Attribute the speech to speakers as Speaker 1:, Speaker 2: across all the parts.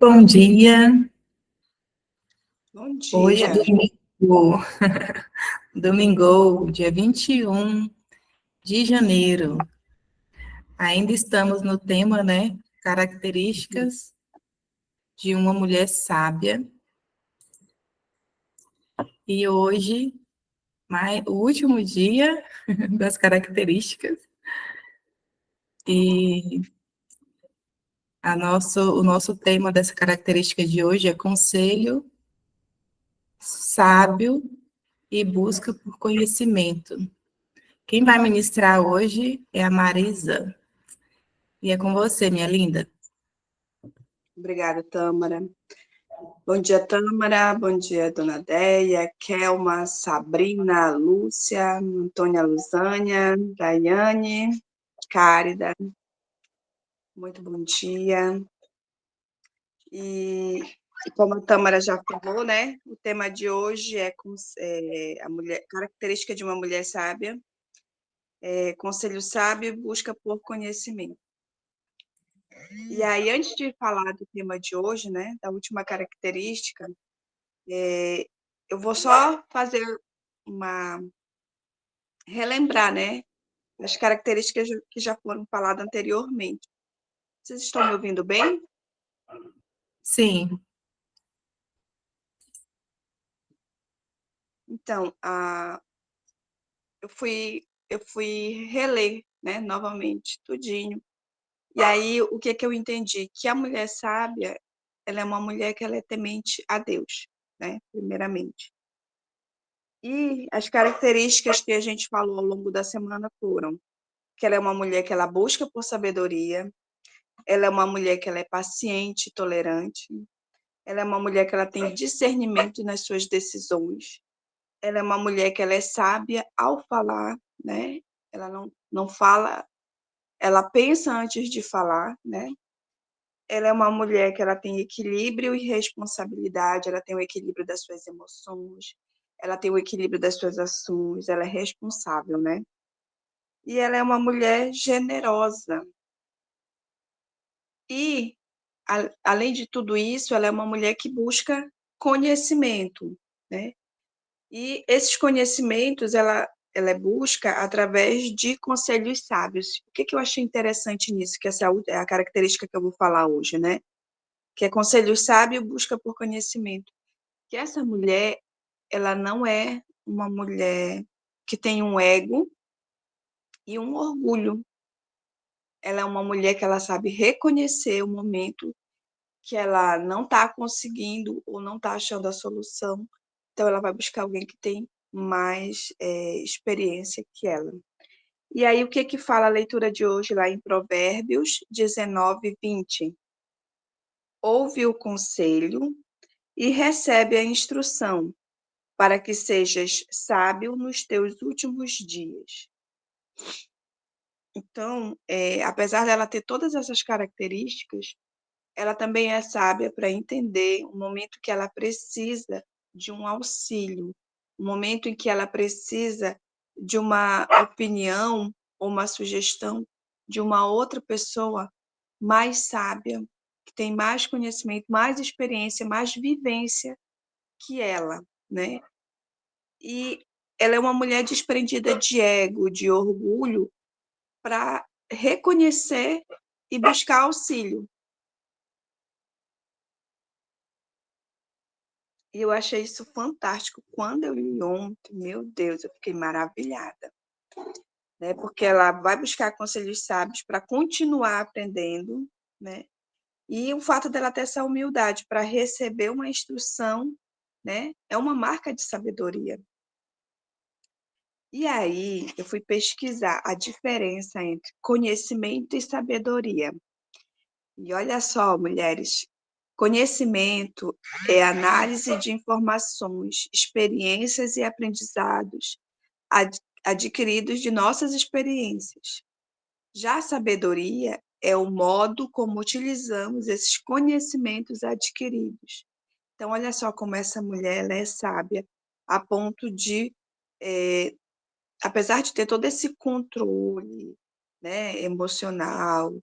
Speaker 1: Bom dia,
Speaker 2: Bom
Speaker 1: hoje é
Speaker 2: dia.
Speaker 1: domingo, domingo, dia 21 de janeiro. Ainda estamos no tema, né? Características de uma mulher sábia. E hoje, o último dia das características. E o nosso tema dessa característica de hoje é conselho sábio e busca por conhecimento. Quem vai ministrar hoje é a Marisa. E é com você, minha linda.
Speaker 2: Obrigada, Tâmara. Bom dia, Tâmara. Bom dia, Dona Déia, Kelma, Sabrina, Lúcia, Antônia Luzânia, Daiane, Cárida. Muito bom dia. E como a Tâmara já falou, né? O tema de hoje é a mulher, característica de uma mulher sábia, conselho sábio e busca por conhecimento. E aí, antes de falar do tema de hoje, né, da última característica, eu vou só fazer relembrar, né, as características que já foram faladas anteriormente. Vocês estão me ouvindo bem?
Speaker 1: Sim,
Speaker 2: Então, eu fui reler, né, novamente, tudinho. E aí, o que eu entendi? Que a mulher sábia, ela é uma mulher que ela é temente a Deus, né, primeiramente. E as características que a gente falou ao longo da semana foram que ela é uma mulher que ela busca por sabedoria, ela é uma mulher que ela é paciente, tolerante, ela é uma mulher que ela tem discernimento nas suas decisões, ela é uma mulher que ela é sábia ao falar, né? Ela não fala, ela pensa antes de falar, né? Ela é uma mulher que ela tem equilíbrio e responsabilidade, ela tem o equilíbrio das suas emoções, ela tem o equilíbrio das suas ações, ela é responsável, né? E ela é uma mulher generosa. E, além de tudo isso, ela é uma mulher que busca conhecimento, né? E esses conhecimentos ela busca através de conselhos sábios. O que eu achei interessante nisso, que essa é a característica que eu vou falar hoje, né? Que é conselho sábio busca por conhecimento. Que essa mulher, ela não é uma mulher que tem um ego e um orgulho. Ela é uma mulher que ela sabe reconhecer o momento que ela não está conseguindo ou não está achando a solução, então ela vai buscar alguém que tem mais experiência que ela. E aí, o que fala a leitura de hoje lá em Provérbios 19, 20? Ouve o conselho e recebe a instrução, para que sejas sábio nos teus últimos dias. Então, apesar dela ter todas essas características, ela também é sábia para entender o momento que ela precisa de um auxílio, o momento em que ela precisa de uma opinião ou uma sugestão de uma outra pessoa mais sábia, que tem mais conhecimento, mais experiência, mais vivência que ela, né? E ela é uma mulher desprendida de ego, de orgulho, para reconhecer e buscar auxílio. E eu achei isso fantástico. Quando eu li ontem, meu Deus, eu fiquei maravilhada. Né? Porque ela vai buscar conselhos sábios para continuar aprendendo, né? E o fato dela ter essa humildade para receber uma instrução, né? É uma marca de sabedoria. E aí, eu fui pesquisar a diferença entre conhecimento e sabedoria. E olha só, mulheres, conhecimento é análise de informações, experiências e aprendizados adquiridos de nossas experiências. Já a sabedoria é o modo como utilizamos esses conhecimentos adquiridos. Então, olha só como essa mulher ela é sábia, a ponto de, apesar de ter todo esse controle, né, emocional,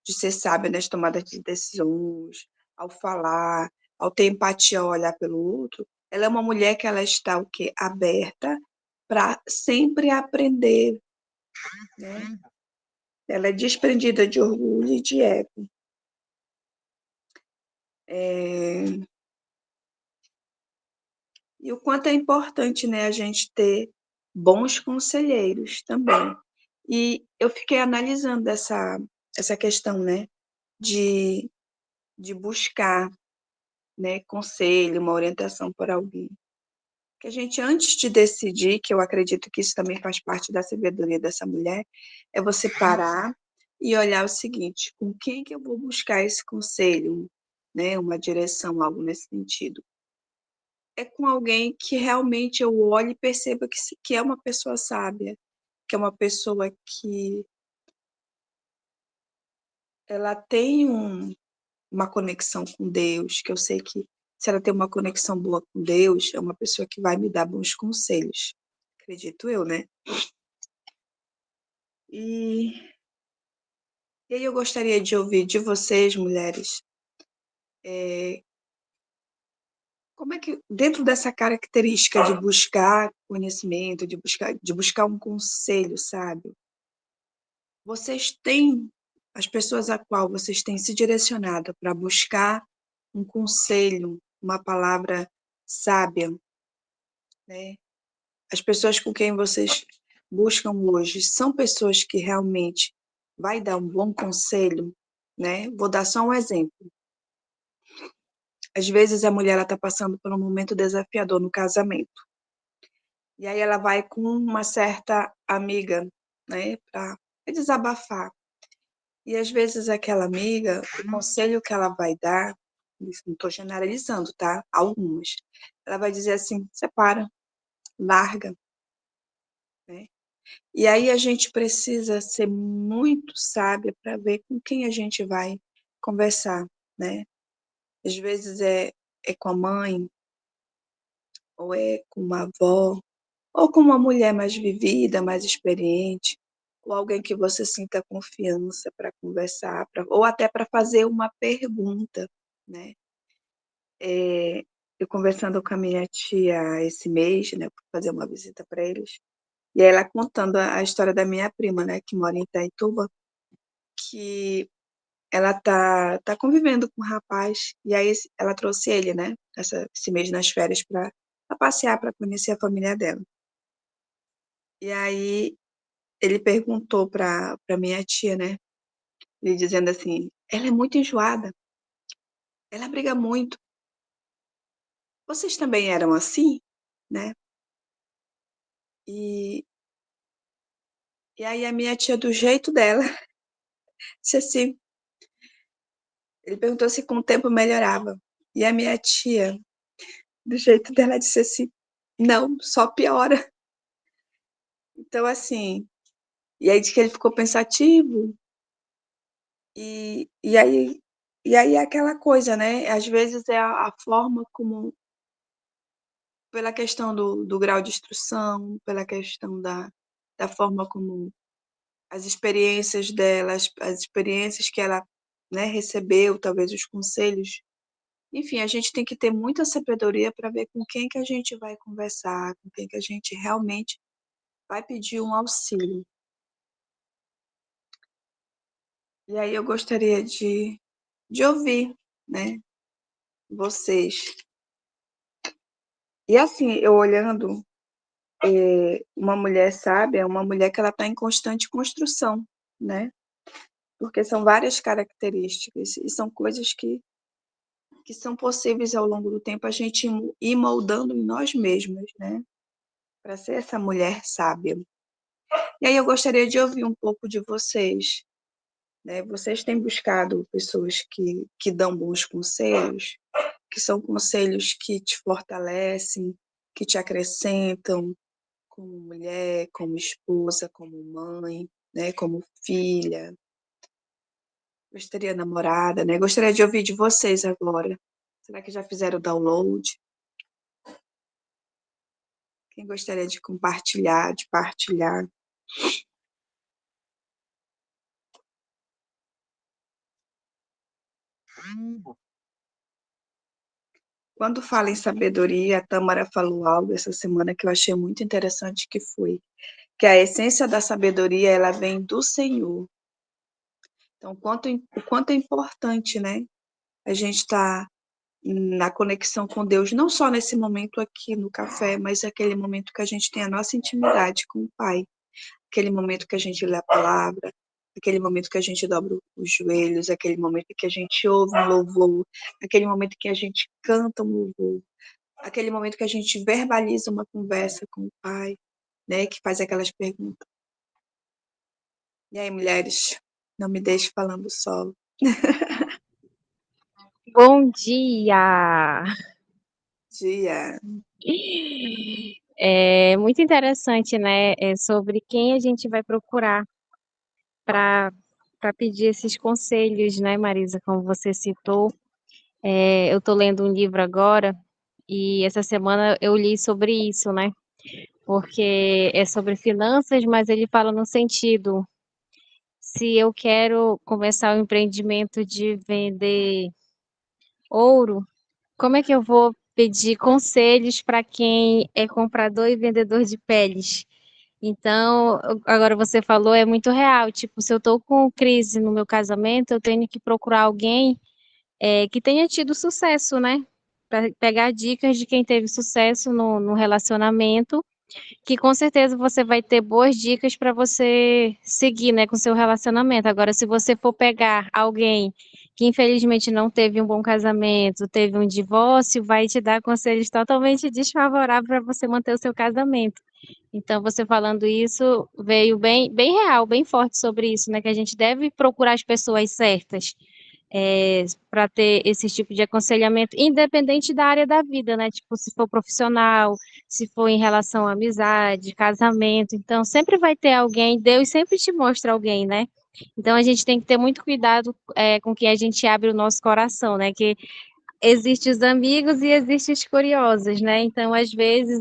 Speaker 2: de ser sábia nas tomadas de decisões, ao falar, ao ter empatia ao olhar pelo outro, ela é uma mulher que ela está o quê? Aberta para sempre aprender, né? Ela é desprendida de orgulho e de ego. E o quanto é importante, né, a gente ter bons conselheiros também. E eu fiquei analisando essa questão, né, de, de buscar, né, conselho, uma orientação por alguém. Que a gente, antes de decidir, que eu acredito que isso também faz parte da sabedoria dessa mulher, é você parar e olhar o seguinte: com quem que eu vou buscar esse conselho, né, uma direção, algo nesse sentido. É com alguém que realmente eu olhe e perceba que é uma pessoa sábia, que é uma pessoa que ela tem uma conexão com Deus, que eu sei que se ela tem uma conexão boa com Deus, é uma pessoa que vai me dar bons conselhos. Acredito eu, né? E, e aí eu gostaria de ouvir de vocês, mulheres, como é que, dentro dessa característica de buscar conhecimento, de buscar um conselho, sabe? Vocês têm, as pessoas a qual vocês têm se direcionado para buscar um conselho, uma palavra sábia, né? As pessoas com quem vocês buscam hoje são pessoas que realmente vai dar um bom conselho, né? Vou dar só um exemplo. Às vezes a mulher está passando por um momento desafiador no casamento. E aí ela vai com uma certa amiga, né, para desabafar. E às vezes aquela amiga, o conselho que ela vai dar, isso não estou generalizando, tá? Algumas. Ela vai dizer assim: separa, larga, né? E aí a gente precisa ser muito sábia para ver com quem a gente vai conversar, né? Às vezes é com a mãe, ou é com uma avó, ou com uma mulher mais vivida, mais experiente, ou alguém que você sinta confiança para conversar, ou até para fazer uma pergunta, né? Eu conversando com a minha tia esse mês, né, fui fazer uma visita para eles, e aí ela contando a história da minha prima, né, que mora em Itaituba, que ela tá convivendo com um rapaz, e aí ela trouxe ele, né, esse mês nas férias para passear, para conhecer a família dela. E aí ele perguntou para minha tia, né, ele dizendo assim: ela é muito enjoada, ela briga muito. Vocês também eram assim, né? E, e aí a minha tia, do jeito dela, disse assim, ele perguntou se com o tempo melhorava. E a minha tia, do jeito dela, disse assim, não, só piora. Então, assim, e aí diz que ele ficou pensativo, e aí é aquela coisa, né? Às vezes é a forma como, pela questão do grau de instrução, pela questão da forma como as experiências dela, as experiências que ela, né, recebeu, talvez os conselhos. Enfim, a gente tem que ter muita sabedoria para ver com quem que a gente vai conversar, com quem que a gente realmente vai pedir um auxílio. E aí eu gostaria de ouvir, né, vocês. E assim, eu olhando, uma mulher sábia é uma mulher que ela está em constante construção, né? Porque são várias características e são coisas que são possíveis ao longo do tempo a gente ir moldando em nós mesmos, né? Para ser essa mulher sábia. E aí eu gostaria de ouvir um pouco de vocês, né? Vocês têm buscado pessoas que dão bons conselhos, que são conselhos que te fortalecem, que te acrescentam como mulher, como esposa, como mãe, né? Como filha. Gostaria namorada, né? Gostaria de ouvir de vocês agora. Será que já fizeram o download? Quem gostaria de compartilhar, de partilhar? Quando fala em sabedoria, a Tâmara falou algo essa semana que eu achei muito interessante, que foi que a essência da sabedoria, ela vem do Senhor. Então, o quanto é importante, né? A gente estar na conexão com Deus, não só nesse momento aqui no café, mas aquele momento que a gente tem a nossa intimidade com o Pai, aquele momento que a gente lê a palavra, aquele momento que a gente dobra os joelhos, aquele momento que a gente ouve um louvor, aquele momento que a gente canta um louvor, aquele momento que a gente verbaliza uma conversa com o Pai, né, que faz aquelas perguntas. E aí, mulheres, não me deixe falando solo.
Speaker 3: Bom dia!
Speaker 2: Dia.
Speaker 3: É muito interessante, né? Sobre quem a gente vai procurar para pedir esses conselhos, né, Marisa? Como você citou, eu estou lendo um livro agora e essa semana eu li sobre isso, né? Porque é sobre finanças, mas ele fala no sentido, se eu quero começar o empreendimento de vender ouro, como é que eu vou pedir conselhos para quem é comprador e vendedor de peles? Então, agora você falou, é muito real. Tipo, se eu estou com crise no meu casamento, eu tenho que procurar alguém que tenha tido sucesso, né? Para pegar dicas de quem teve sucesso no relacionamento, que com certeza você vai ter boas dicas para você seguir, né, com seu relacionamento. Agora, se você for pegar alguém que infelizmente não teve um bom casamento, teve um divórcio, vai te dar conselhos totalmente desfavoráveis para você manter o seu casamento. Então, você falando isso veio bem, bem real, bem forte sobre isso, né? Que a gente deve procurar as pessoas certas para ter esse tipo de aconselhamento, independente da área da vida, né? Tipo, se for profissional, se for em relação à amizade, casamento. Então, sempre vai ter alguém, Deus sempre te mostra alguém, né? Então, a gente tem que ter muito cuidado com que a gente abre o nosso coração, né? Que existem os amigos e existem os curiosos, né? Então, às vezes,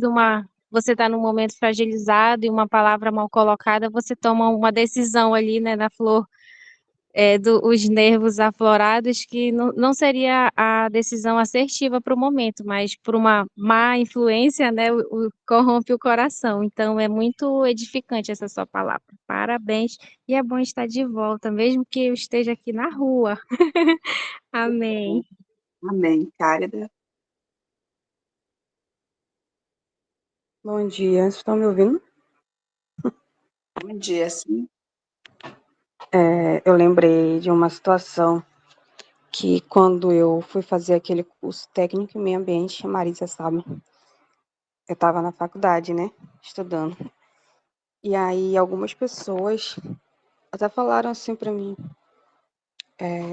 Speaker 3: você está num momento fragilizado e uma palavra mal colocada, você toma uma decisão ali, né, na flor os nervos aflorados, que não seria a decisão assertiva para o momento, mas por uma má influência, né, corrompe o coração. Então, é muito edificante essa sua palavra. Parabéns, e é bom estar de volta, mesmo que eu esteja aqui na rua. Amém.
Speaker 2: Amém, Cárida.
Speaker 4: Bom dia, vocês estão me ouvindo?
Speaker 2: Bom dia, sim.
Speaker 4: Eu lembrei de uma situação que quando eu fui fazer aquele curso técnico em meio ambiente, a Marisa sabe, eu estava na faculdade, né, estudando. E aí algumas pessoas até falaram assim para mim,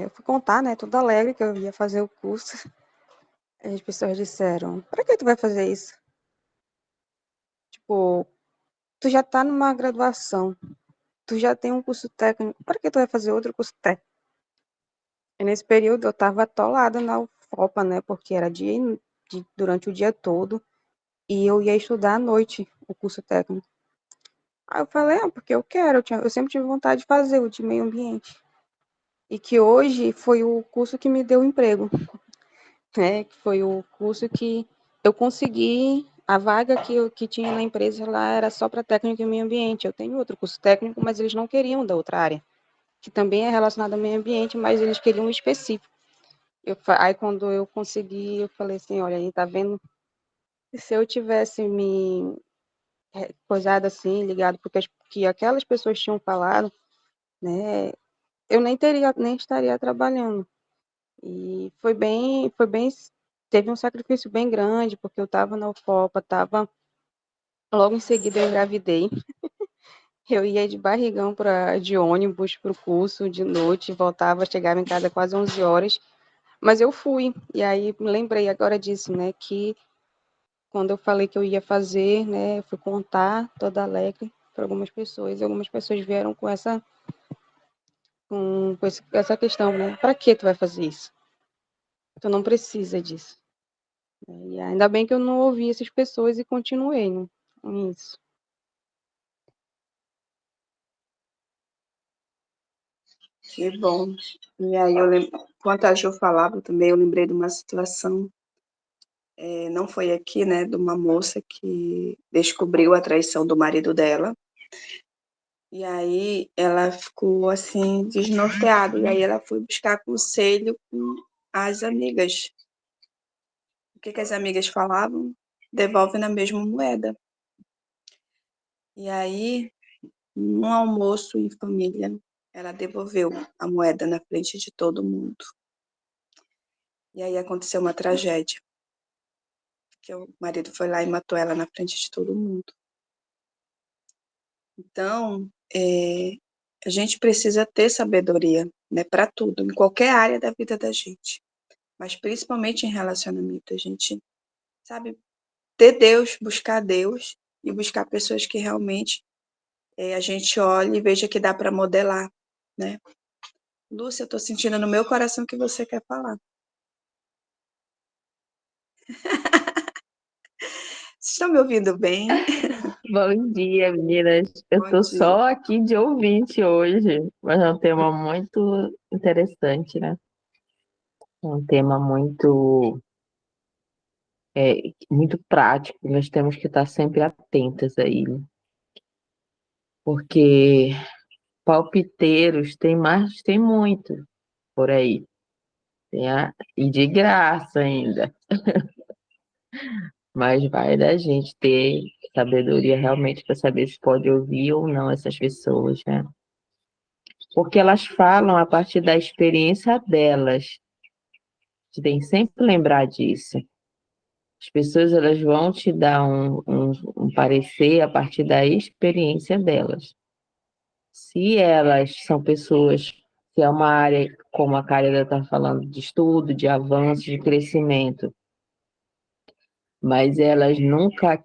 Speaker 4: eu fui contar, né, toda alegre que eu ia fazer o curso. As pessoas disseram, para que tu vai fazer isso? Tipo, tu já tá numa graduação, tu já tem um curso técnico, para que tu vai fazer outro curso técnico? E nesse período eu estava atolada na UFOPA, né? Porque era durante o dia todo e eu ia estudar à noite o curso técnico. Aí eu falei, porque eu quero, eu sempre tive vontade de fazer o de meio ambiente. E que hoje foi o curso que me deu emprego, né? Que foi o curso que eu consegui, a vaga que tinha na empresa lá era só para técnico em meio ambiente. Eu tenho outro curso técnico, mas eles não queriam da outra área, que também é relacionada ao meio ambiente, mas eles queriam um específico. Aí quando eu consegui, eu falei assim, olha aí, tá vendo? Se eu tivesse me coisado assim, ligado porque que aquelas pessoas tinham falado, né, eu nem estaria trabalhando. E teve um sacrifício bem grande, porque eu estava na UFOPA, logo em seguida eu engravidei. Eu ia de barrigão de ônibus para o curso de noite, voltava, chegava em casa quase 11 horas, mas eu fui. E aí me lembrei agora disso, né, que quando eu falei que eu ia fazer, né, eu fui contar toda alegre para algumas pessoas, e algumas pessoas vieram com essa questão, né, para que tu vai fazer isso? Tu não precisa disso. E ainda bem que eu não ouvi essas pessoas e continuei, né, com isso.
Speaker 2: Que bom. E aí, quanto a Jo falava também, eu lembrei de uma situação não foi aqui, né, de uma moça que descobriu a traição do marido dela. E aí ela ficou assim desnorteada. E aí ela foi buscar conselho com as amigas. O que as amigas falavam? Devolve na mesma moeda. E aí, num almoço em família, ela devolveu a moeda na frente de todo mundo. E aí aconteceu uma tragédia. Que o marido foi lá e matou ela na frente de todo mundo. Então, a gente precisa ter sabedoria, né, para tudo, em qualquer área da vida da gente. Mas principalmente em relacionamento, a gente, sabe, ter Deus e buscar pessoas que realmente a gente olhe e veja que dá para modelar, né? Lúcia, eu estou sentindo no meu coração que você quer falar. Vocês estão me ouvindo bem?
Speaker 5: Bom dia, meninas. Eu
Speaker 2: Bom
Speaker 5: estou
Speaker 2: dia.
Speaker 5: só aqui de ouvinte hoje, mas é um tema muito interessante, né? É um tema muito prático. Nós temos que estar sempre atentas aí, né? Porque palpiteiros tem muito por aí, e de graça ainda. Mas vai da gente ter sabedoria realmente para saber se pode ouvir ou não essas pessoas, né? Porque elas falam a partir da experiência delas. Você tem que sempre lembrar disso. As pessoas elas vão te dar um parecer a partir da experiência delas. Se elas são pessoas, se é uma área, como a Carla está falando, de estudo, de avanço, de crescimento, mas elas nunca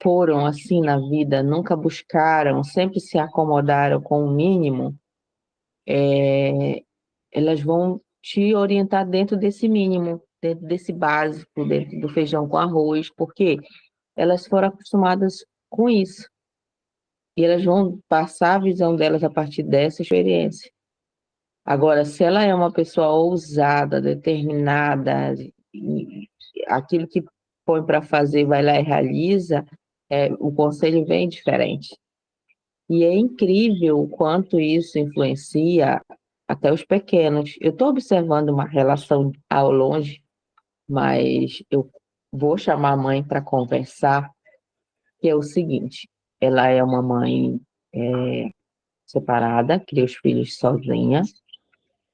Speaker 5: foram assim na vida, nunca buscaram, sempre se acomodaram com o mínimo, elas vão te orientar dentro desse mínimo, dentro desse básico, dentro do feijão com arroz, porque elas foram acostumadas com isso. E elas vão passar a visão delas a partir dessa experiência. Agora, se ela é uma pessoa ousada, determinada, aquilo que põe para fazer, vai lá e realiza, o conselho vem diferente. E é incrível o quanto isso influencia até os pequenos. Eu estou observando uma relação ao longe, mas eu vou chamar a mãe para conversar, que é o seguinte: ela é uma mãe separada, cria os filhos sozinha,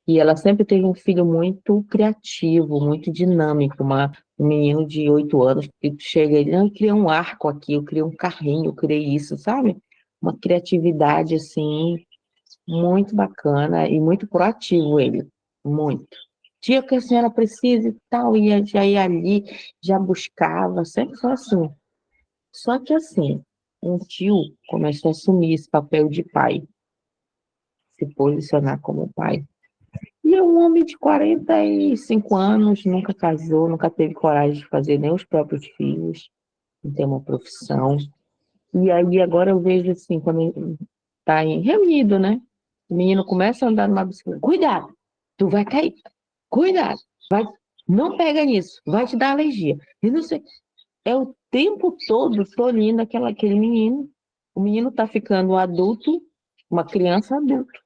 Speaker 5: e ela sempre teve um filho muito criativo, muito dinâmico, um menino de 8 anos que chega e eu criei um arco aqui, eu criei um carrinho, eu criei isso, sabe? Uma criatividade, assim, muito bacana e muito proativo ele, muito. Dia que a senhora precisa e tal, já ia ali, já buscava, sempre foi assim. Só que assim, um tio começou a assumir esse papel de pai, se posicionar como pai. E é um homem de 45 anos, nunca casou, nunca teve coragem de fazer nem os próprios filhos, não tem uma profissão. E aí agora eu vejo assim, quando ele está reunido, né? O menino começa a andar numa bicicleta. Cuidado, tu vai cair. Cuidado, não pega nisso, vai te dar alergia. E não sei, é o tempo todo tolhindo aquele menino. O menino está ficando adulto, uma criança adulta,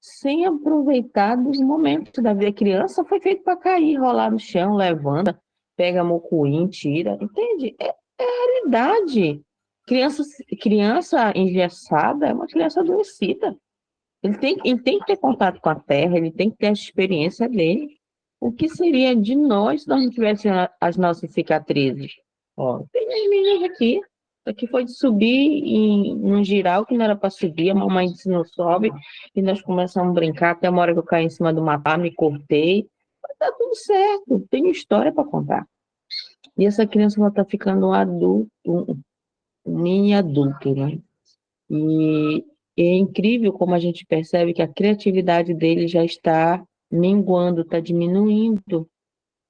Speaker 5: sem aproveitar dos momentos da vida. A criança foi feita para cair, rolar no chão, levanta, pega mocuim, tira, entende? É a realidade. Criança engessada é uma criança adoecida. Ele tem que ter contato com a terra, ele tem que ter a experiência dele. O que seria de nós se nós não tivéssemos as nossas cicatrizes? Ó, tem as meninas aqui. Isso aqui foi de subir num giral que não era para subir, a mamãe disse não sobe, e nós começamos a brincar, até uma hora que eu caí em cima do matar, me cortei. Mas tá tudo certo, tem história para contar. E essa criança vai estar ficando um adulto, um mini adulto, né? E é incrível como a gente percebe que a criatividade dele já está minguando, está diminuindo.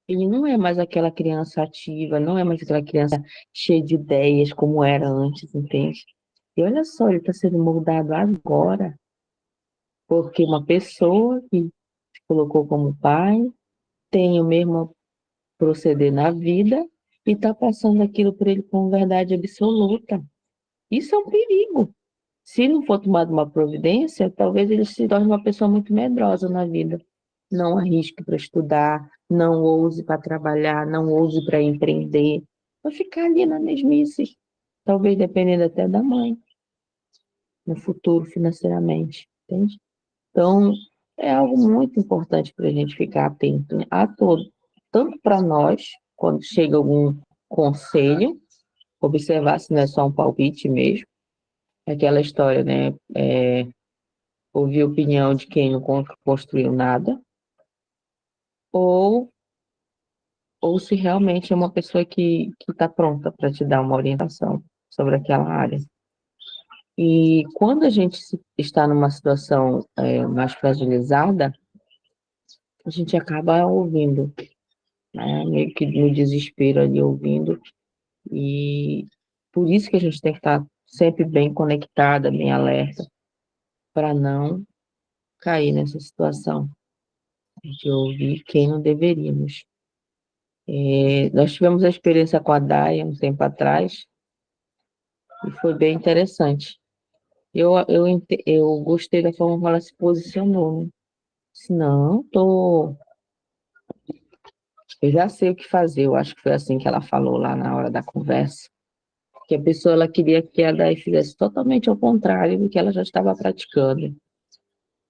Speaker 5: Ele não é mais aquela criança ativa, não é mais aquela criança cheia de ideias como era antes, entende? E olha só, ele está sendo moldado agora, porque uma pessoa que se colocou como pai tem o mesmo proceder na vida e está passando aquilo para ele como verdade absoluta. Isso é um perigo. Se não for tomada uma providência, talvez ele se torne uma pessoa muito medrosa na vida. Não arrisque para estudar, não ouse para trabalhar, não ouse para empreender. Vai ficar ali na mesmice, talvez dependendo até da mãe, no futuro financeiramente, entende? Então, é algo muito importante para a gente ficar atento, né, a todo, tanto para nós, quando chega algum conselho, observar se não é só um palpite mesmo, é aquela história, né? Ouvir a opinião de quem não construiu nada, ou, ou se realmente é uma pessoa que está pronta para te dar uma orientação sobre aquela área. E quando a gente está numa situação mais fragilizada, a gente acaba ouvindo, né? Meio que no desespero ali ouvindo, e por isso que a gente tem que estar sempre bem conectada, bem alerta, para não cair nessa situação de ouvir quem não deveríamos. Nós tivemos a experiência com a Daya um tempo atrás, e foi bem interessante. Eu gostei da forma como ela se posicionou, né? Disse, não, eu já sei o que fazer. Eu acho que foi assim que ela falou lá na hora da conversa. Que a pessoa ela queria que a Daya fizesse totalmente ao contrário do que ela já estava praticando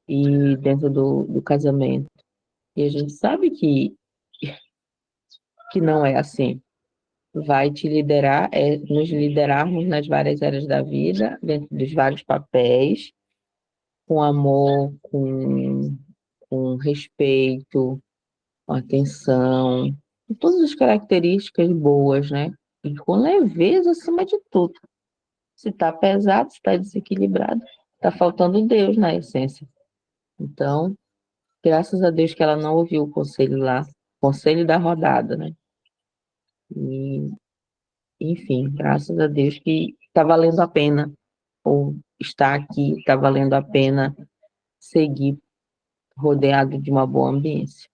Speaker 5: e dentro do casamento. E a gente sabe que não é assim. Vai te liderar, nos liderarmos nas várias áreas da vida, dentro dos vários papéis, com amor, com respeito, com atenção, com todas as características boas, né? E com leveza acima de tudo. Se está pesado, se está desequilibrado, está faltando Deus na essência. Então, graças a Deus que ela não ouviu o conselho lá, conselho da rodada, né? E, enfim, graças a Deus que está valendo a pena, ou estar aqui, está valendo a pena seguir rodeado de uma boa ambiência.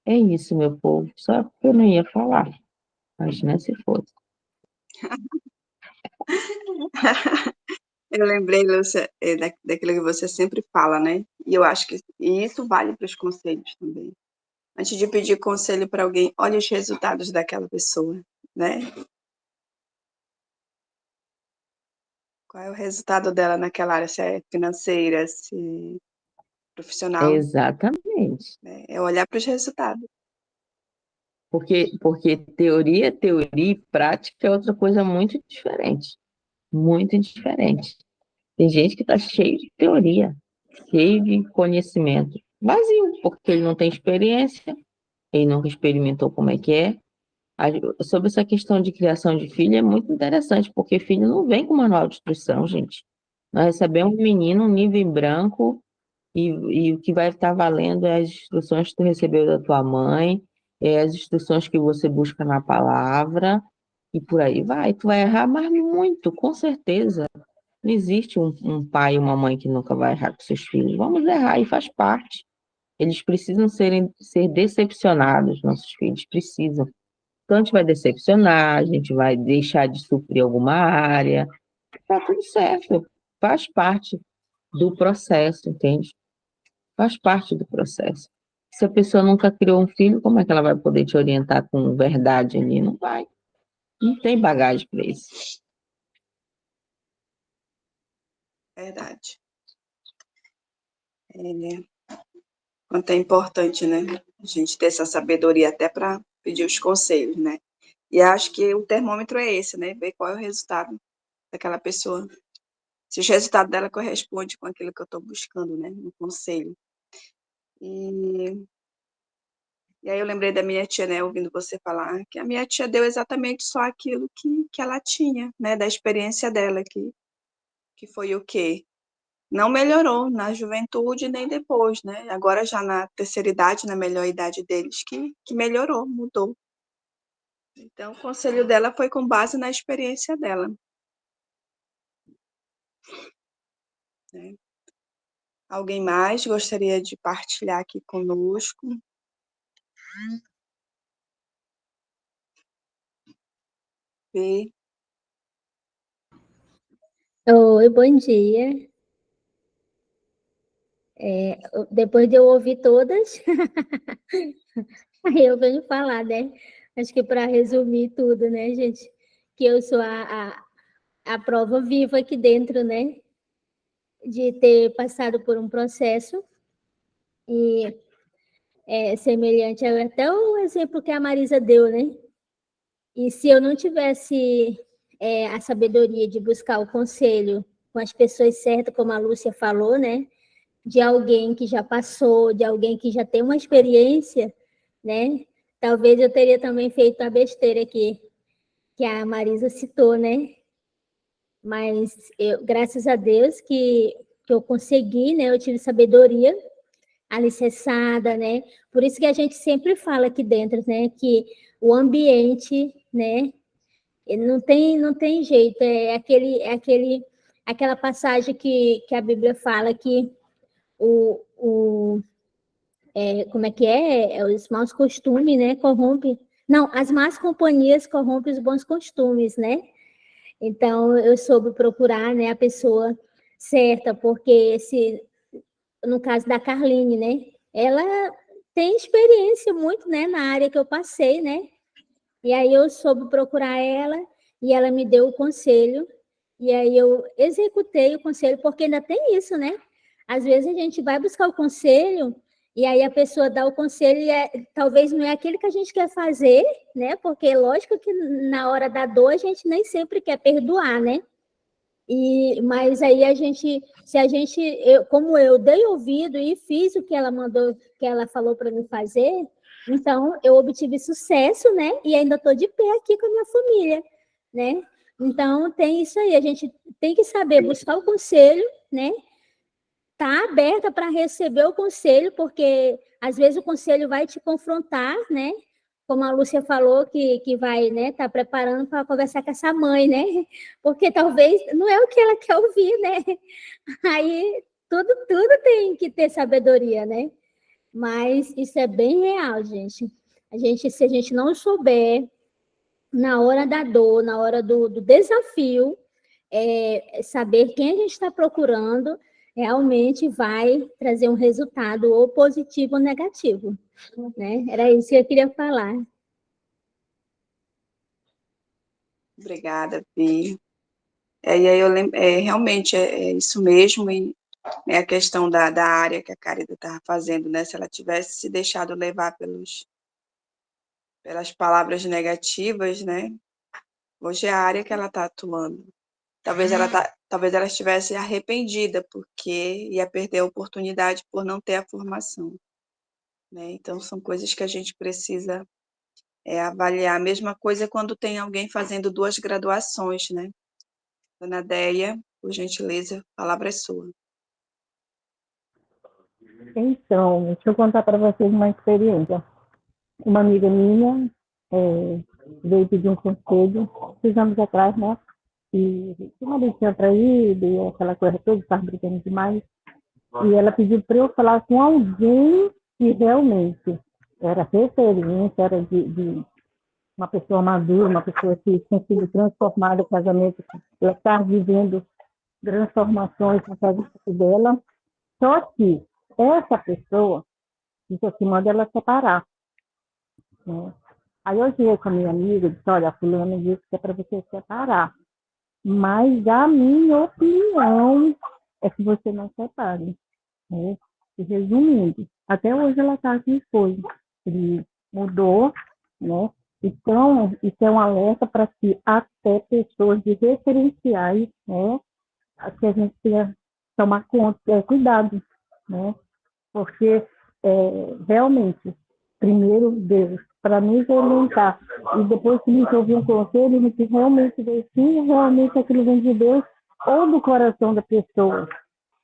Speaker 5: É isso, meu povo. Só que eu não ia falar, mas né, se fosse.
Speaker 2: Eu lembrei, Lúcia, daquilo que você sempre fala, né? E eu acho que e isso vale para os conselhos também. Antes de pedir conselho para alguém, olhe os resultados daquela pessoa, né? Qual é o resultado dela naquela área, se é financeira, se é profissional,
Speaker 5: Exatamente.
Speaker 2: né? É olhar para os resultados.
Speaker 5: Porque teoria e prática é outra coisa muito diferente. Muito diferente. Tem gente que está cheio de teoria, cheio de conhecimento, vazio, porque ele não tem experiência, ele nunca experimentou como é que é. Sobre essa questão de criação de filho é muito interessante, porque filho não vem com manual de instrução, gente. Nós recebemos um menino, um nível em branco, e o que vai estar valendo é as instruções que tu recebeu da tua mãe, é as instruções que você busca na palavra, e por aí vai. Tu vai errar, mas muito, com certeza. Não existe um pai e uma mãe que nunca vai errar com seus filhos. Vamos errar e faz parte. Eles precisam ser decepcionados, nossos filhos precisam. Então, a gente vai decepcionar, a gente vai deixar de suprir alguma área. Tá tudo certo. Faz parte do processo, entende? Faz parte do processo. Se a pessoa nunca criou um filho, como é que ela vai poder te orientar com verdade ali? Não vai. Não tem bagagem para isso.
Speaker 2: Verdade. Quanto é importante, né? A gente ter essa sabedoria até para pedir os conselhos, né? E acho que o termômetro é esse, né? Ver qual é o resultado daquela pessoa. Se o resultado dela corresponde com aquilo que eu estou buscando, né? No conselho. E aí eu lembrei da minha tia, né? Ouvindo você falar, que a minha tia deu exatamente só aquilo que ela tinha, né? Da experiência dela, que foi o quê? Não melhorou na juventude nem depois, né? Agora já na terceira idade, na melhor idade deles, que melhorou, mudou. Então, o conselho dela foi com base na experiência dela, né? Alguém mais gostaria de partilhar aqui conosco? Fê.
Speaker 6: Oi, bom dia. Depois de eu ouvir todas, aí eu venho falar, né? Acho que para resumir tudo, né, gente? Que eu sou a prova viva aqui dentro, né? De ter passado por um processo e semelhante até o exemplo que a Marisa deu, né? E se eu não tivesse a sabedoria de buscar o conselho com as pessoas certas, como a Lúcia falou, né? De alguém que já passou, de alguém que já tem uma experiência, né? Talvez eu teria também feito a besteira que a Marisa citou, né? Mas graças a Deus que eu consegui, né? Eu tive sabedoria alicerçada, né? Por isso que a gente sempre fala aqui dentro, né? Que o ambiente, né? Não tem jeito, aquela passagem que a Bíblia fala que como é que os maus costumes, né, corrompem. Não, as más companhias corrompem os bons costumes, né? Então, eu soube procurar, né, a pessoa certa, porque no caso da Carline, né, ela tem experiência muito, né, na área que eu passei, né? E aí eu soube procurar ela e ela me deu o conselho e aí eu executei o conselho, porque ainda tem isso, né? Às vezes a gente vai buscar o conselho e aí a pessoa dá o conselho e talvez não é aquele que a gente quer fazer, né? Porque lógico que na hora da dor a gente nem sempre quer perdoar, né? Mas aí como eu dei ouvido e fiz o que ela mandou, que ela falou para mim fazer, então eu obtive sucesso, né? E ainda estou de pé aqui com a minha família, né? Então tem isso aí, a gente tem que saber buscar o conselho, né? Tá aberta para receber o conselho, porque às vezes o conselho vai te confrontar, né? Como a Lúcia falou, que vai, né, tá preparando para conversar com essa mãe, né? Porque talvez não é o que ela quer ouvir, né? Aí tudo tem que ter sabedoria, né? Mas isso é bem real, gente. Se a gente não souber, na hora da dor, na hora do desafio, saber quem a gente está procurando, realmente vai trazer um resultado ou positivo ou negativo, né? Era isso que eu queria falar.
Speaker 2: Obrigada, Fê. E aí eu lembro, realmente é isso mesmo, e a questão da área que a Cárida estava fazendo, né? Se ela tivesse se deixado levar pelas palavras negativas, né? Hoje é a área que ela está atuando. Talvez ela estivesse arrependida, porque ia perder a oportunidade por não ter a formação, né? Então, são coisas que a gente precisa avaliar. A mesma coisa quando tem alguém fazendo 2 graduações, né? Dona Déia, por gentileza, a palavra é sua.
Speaker 7: Então, deixa eu contar para vocês uma experiência. Uma amiga minha veio pedir um conselho, 6 anos atrás, né? E o marido tinha traído, e aquela coisa toda, estava brigando demais. E ela pediu para eu falar com alguém que realmente era referência, era de uma pessoa madura, uma pessoa que tinha sido transformada, o casamento, ela está vivendo transformações no casamento dela. Só que essa pessoa disse assim, manda ela separar, né? Aí eu cheguei com a minha amiga e disse, olha, a fulana disse que é para você separar. Mas a minha opinião é que você não separe, né? E resumindo, até hoje ela está com o esposo. Ele mudou, né? Então, isso é um alerta para que até pessoas de referenciais, né? Que a gente tenha que tomar conta, cuidado, né? Porque realmente, primeiro Deus, para nos orientar, e depois que me ouviu um conselho, me que realmente veio sim, realmente aquilo vem de Deus ou do coração da pessoa,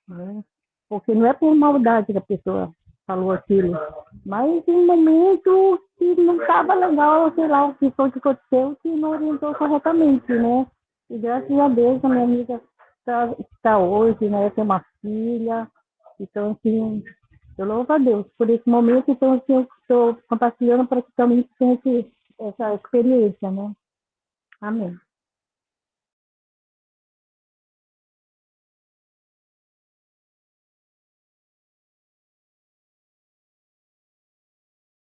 Speaker 7: né? Porque não é por maldade que a pessoa falou aquilo, mas em um momento que não estava legal, sei lá, o que foi que aconteceu, que não orientou corretamente, né? E graças a Deus a minha amiga está hoje, né? Tem uma filha, então assim, eu louvo a Deus por esse momento, então assim, eu estou compartilhando para que também tenha essa experiência, né? Amém.